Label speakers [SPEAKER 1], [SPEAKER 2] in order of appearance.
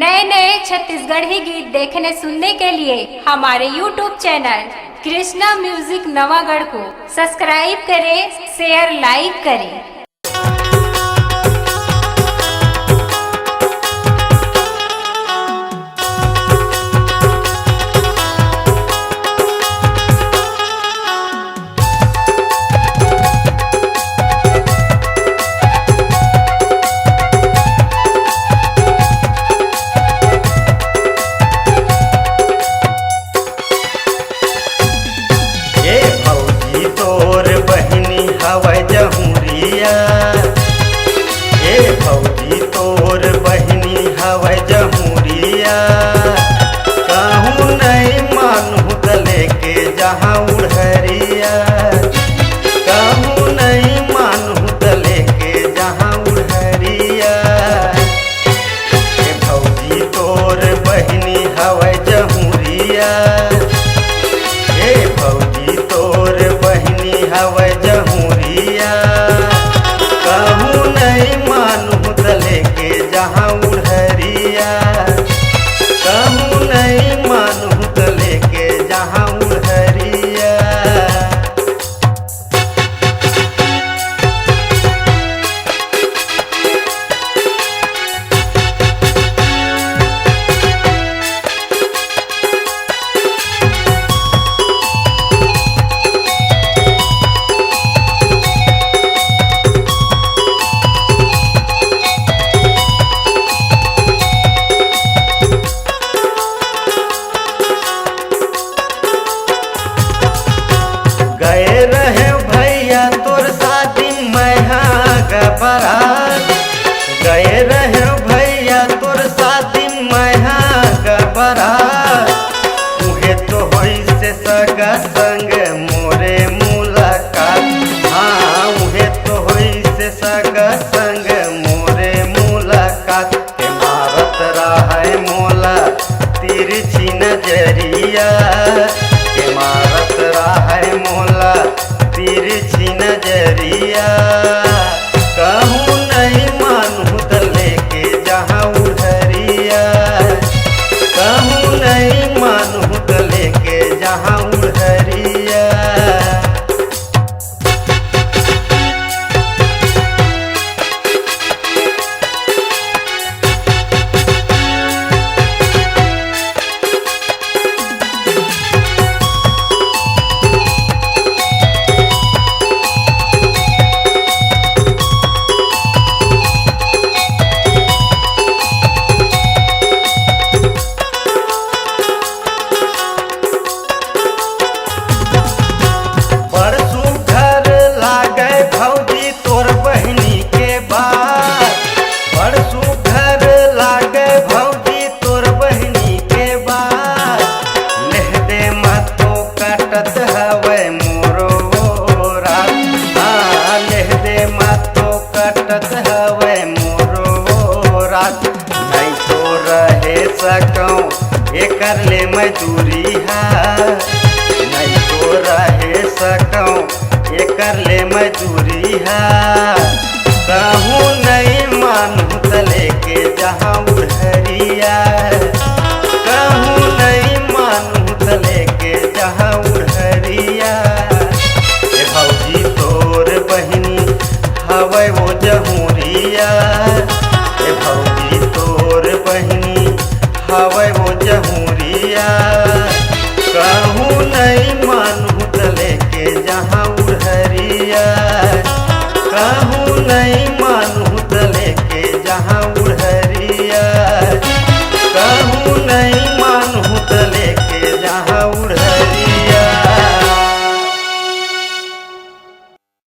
[SPEAKER 1] नए नए छत्तीसगढ़ी गीत देखने सुनने के लिए हमारे YouTube channel Krishna music Nawagarh को सब्सक्राइब करें, शेयर लाइक करें।
[SPEAKER 2] भौजी तोर बहिनी हवै जमुरिया कहूँ नहीं मानू दले के जहाँ उड़हरिया कहूँ नहीं मानू दले के जहाँ उड़हरिया। भौजी तोर बहिनी हवै जमुरिया भौजी तोर बहिनी हवै जमुरिया कहूँ नहीं मानू दले के जहाँ उड़हरिया कहूँ नहीं मानू दले के जहाँ उड़हरिया। गए रहे भैया तोर शादी बारात गए रहे भैया तोर शादी बारात उहे तो होई से सगा संग मोरे मुलाकात। हाँ उहे तो होई से सगा संग मोरे मुलाकात। के मारत रहा मोला तिरछी नजरिया के मारत रहा मोला तिरछी नजरिया कहूँ नहीं मानू दले के जहाँ उड़हरिया कहूँ नहीं मानू दले के जहाँ उड़हरिया। नहीं तो रहे सकूं एकर ले मजदूरी है नहीं तो रहे सकूं एकर ले मजदूरी है कहूँ नहीं मानू दले के जहाँ उड़हरिया कहूँ नहीं मानू दले के जहाँ उड़हरिया। भौजी तोर बहिनी हवै वो जमुरिया भौजी तोर बहिनी हवै वो जमुरिया।